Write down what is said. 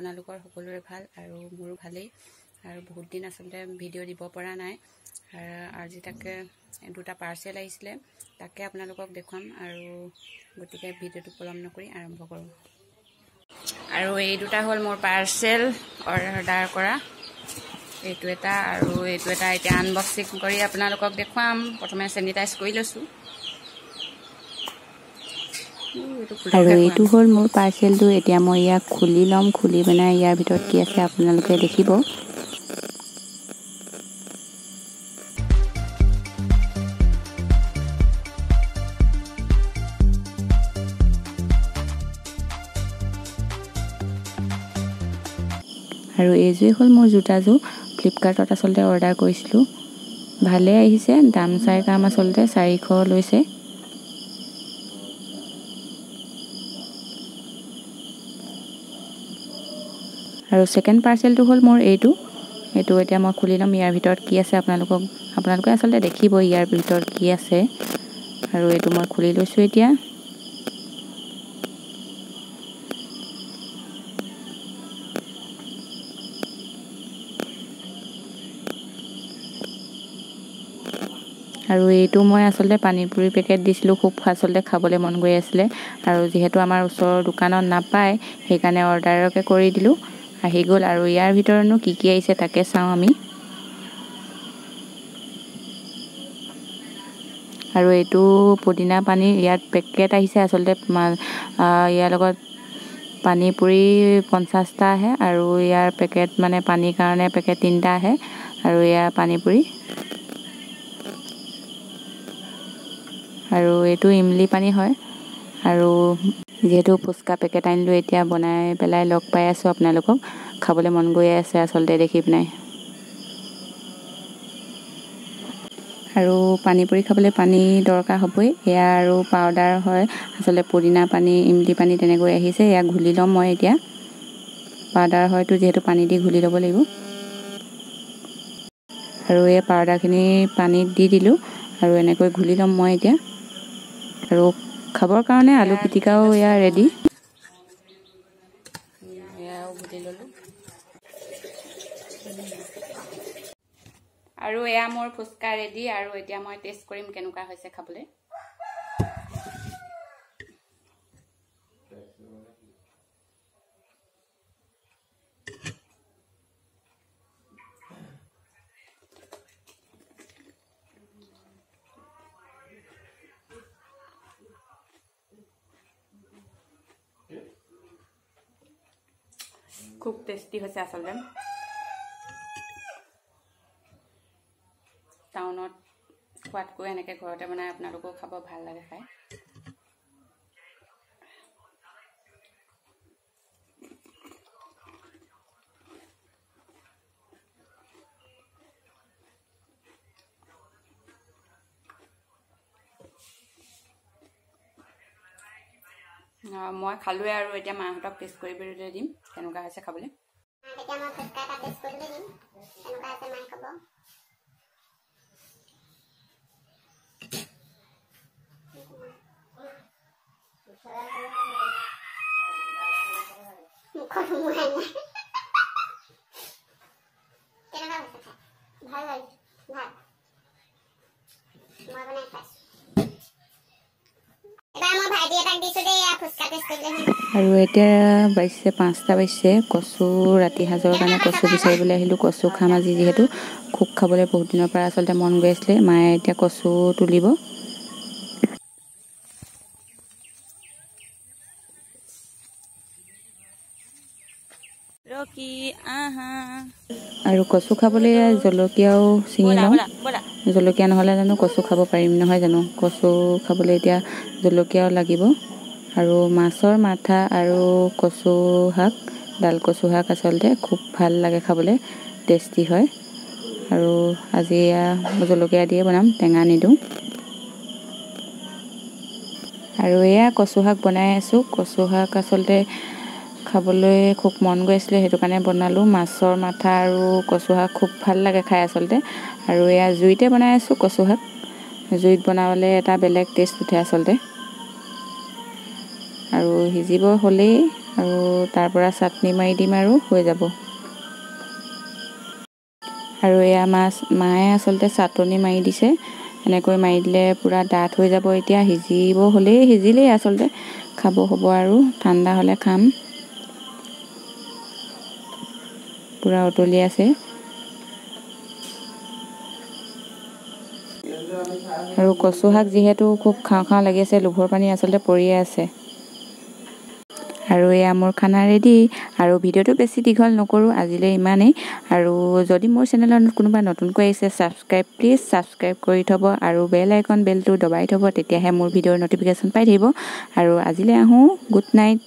আপোনালোকৰ সকলোৰে ভাল আৰু মোৰো ভালেই আৰু বহুত দিন আচলতে ভিডিঅ' দিব পৰা নাই আজি তাকে দুটা পাৰ্চেল আহিছিলে তাকে আপোনালোকক দেখুৱাম আৰু গতিকে ভিডিঅ'টো পলম নকৰি আৰম্ভ কৰোঁ আৰু এই দুটা হ'ল মোৰ পাৰ্চেল অৰ্ডাৰ কৰা এইটো এটা আৰু এইটো এটা এতিয়া আনবক্সিং কৰি আপোনালোকক দেখুৱাম প্ৰথমে চেনিটাইজ কৰি লৈছোঁ আৰু এইটো হ'ল মোৰ পাৰ্চেলটো এতিয়া মই ইয়াক খুলি ল'ম খুলি পেলাই ইয়াৰ ভিতৰত কি আছে আপোনালোকে দেখিব আৰু এইযোৰ হ'ল মোৰ জোতাযোৰ ফ্লিপকাৰ্টত আচলতে অৰ্ডাৰ কৰিছিলোঁ ভালে আহিছে দাম চাই কাম আচলতে 400 লৈছে আৰু সেকেন্ড পাৰ্চেলটো হ'ল মোৰ এইটো এতিয়া মই খুলি ল'ম ইয়াৰ ভিতৰত কি আছে আপোনালোকে আচলতে দেখিব ইয়াৰ ভিতৰত কি আছে আৰু এইটো মই খুলি লৈছোঁ এতিয়া আৰু এইটো মই আচলতে পানীপুৰি পেকেট দিছিলোঁ খুব আচলতে খাবলৈ মন গৈ আছিলে আৰু যেহেতু আমাৰ ওচৰৰ দোকানত নাপায় সেইকাৰণে অৰ্ডাৰকে কৰি দিলোঁ আহি গ'ল আৰু ইয়াৰ ভিতৰতনো কি কি আহিছে তাকে চাওঁ আমি আৰু এইটো পুদিনা পানী ইয়াত পেকেট আহিছে আচলতে ইয়াৰ লগত পানীপুৰি 50টা আহে আৰু ইয়াৰ পেকেট মানে পানীৰ কাৰণে পেকেট 3টা আহে আৰু ইয়াৰ পানীপুৰি আৰু এইটো ইমলি পানী হয় আৰু যেহেতু ফুচকা পেকেট আনিলোঁ এতিয়া বনাই পেলাই লগ পাই আছোঁ আপোনালোকক খাবলৈ মন গৈ আছে আচলতে দেখি পিনাই আৰু পানীপুৰি খাবলৈ পানী দৰকাৰ হ'বই এয়া আৰু পাউডাৰ হয় আচলতে পুদিনা পানী ইমলি পানী তেনেকৈ আহিছে ইয়াক ঘুলি ল'ম মই এতিয়া পাউডাৰ হয়তো যেহেতু পানী দি ঘুলি ল'ব লাগিব আৰু এই পাউডাৰখিনি পানীত দি দিলোঁ আৰু এনেকৈ ঘুলি ল'ম মই এতিয়া আৰু খাবৰ কাৰণে আলু পিটিকাও এয়া ৰেডি এয়াও ঘুলি ল'লোঁ আৰু এয়া মোৰ ফুচকা ৰেডি আৰু এতিয়া মই টেষ্ট কৰিম কেনেকুৱা হৈছে খাবলৈ খুব টেষ্টি হৈছে আচলতে টাউনত খোৱাতকৈ এনেকৈ ঘৰতে বনাই আপোনালোকেও খাব ভাল লাগে খাই মই খালোৱে আৰু এতিয়া মাহঁতক টেষ্ট কৰিবলৈ দিম কেনেকুৱা হৈছে খাবলৈ এতিয়া মই ফুচকা এটা টেষ্ট কৰিবলৈ দিম কেনেকুৱা আছে মায়ে খাব ভাল লাগিছে ভাল মই বনাই খাইছোঁ আৰু এতিয়া বাজিছে 5টা বাজিছে কচু ৰাতি সাজৰ কাৰণে কচু বিচাৰিবলৈ আহিলোঁ কচু খাম আজি যিহেতু খুব খাবলৈ বহুত দিনৰ পৰা আচলতে মন গৈ আছিলে মায়ে এতিয়া কচু তুলিব ৰকি আহা আৰু কচু খাবলৈ জলকীয়াও ছিঙি লওঁ জলকীয়া নহ'লে জানো কচু খাব পাৰিম নহয় জানো কচু খাবলৈ এতিয়া জলকীয়াও লাগিব আৰু মাছৰ মাথা আৰু কচু শাক ডাল কচু শাক আচলতে খুব ভাল লাগে খাবলৈ টেষ্টি হয় আৰু আজি জলকীয়া দিয়ে বনাম টেঙা নিদিওঁ আৰু এয়া কচু শাক বনাই আছোঁ কচু শাক আচলতে খাবলৈ খুব মন গৈ আছিলে সেইটো কাৰণে বনালোঁ মাছৰ মাথা আৰু কচু শাক খুব ভাল লাগে খাই আচলতে আৰু এয়া জুইতে বনাই আছোঁ কচু শাক জুইত বনাবলৈ এটা বেলেগ টেষ্ট উঠে আচলতে আৰু সিজিব হ'লেই আৰু তাৰ পৰা চাটনি মাৰি দিম আৰু হৈ যাব। আৰু এয়া মায়ে আচলতে চাটনি মাৰি দিছে। এনেকৈ মাৰি দিলে পুৰা ডাঠ হৈ যাব। এতিয়া সিজিলেই আচলতে খাব হ'ব আৰু ঠাণ্ডা হ'লে খাম। পুৰা উতলি আছে। আৰু কচু শাক যিহেতু খুব খাওঁ লাগি আছে, লোভৰ পানী আচলতে পৰিয়ে আছে। আৰু এয়া মোৰ খানা ৰেডি। আৰু ভিডিঅ'টো বেছি দীঘল নকৰোঁ, আজিলৈ ইমানেই। আৰু যদি মোৰ চেনেলত কোনোবা নতুনকৈ আহিছে, প্লিজ ছাবস্ক্ৰাইব কৰি থ'ব আৰু বেলটো দবাই থ'ব, তেতিয়াহে মোৰ ভিডিঅ'ৰ ন'টিফিকেশ্যন পাই থাকিব। আৰু আজিলৈ আহোঁ, গুড নাইট।